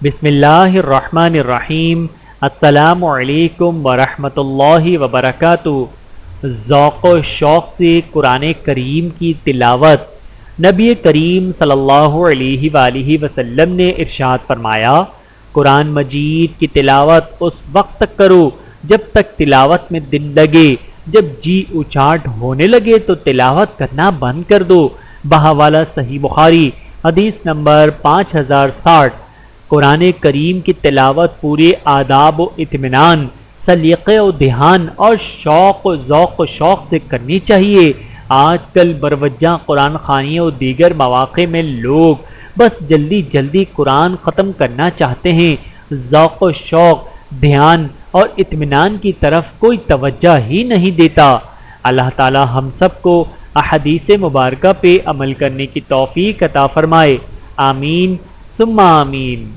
بسم اللہ الرحمن الرحیم۔ السلام علیکم ورحمۃ اللہ وبرکاتہ۔ ذوق و شوق سے قرآن کریم کی تلاوت۔ نبی کریم صلی اللہ علیہ وآلہ وسلم نے ارشاد فرمایا، قرآن مجید کی تلاوت اس وقت تک کرو جب تک تلاوت میں دل لگے، جب جی اچاٹ ہونے لگے تو تلاوت کرنا بند کر دو۔ بحوالہ صحیح بخاری، حدیث نمبر 5060۔ قرآن کریم کی تلاوت پورے آداب و اطمینان، سلیقے و دھیان اور شوق و ذوق و شوق سے کرنی چاہیے۔ آج کل بروجہ قرآن خوانیوں و دیگر مواقع میں لوگ بس جلدی جلدی قرآن ختم کرنا چاہتے ہیں، ذوق و شوق، دھیان اور اطمینان کی طرف کوئی توجہ ہی نہیں دیتا۔ اللہ تعالی ہم سب کو احادیث مبارکہ پہ عمل کرنے کی توفیق عطا فرمائے، آمین ثم آمین۔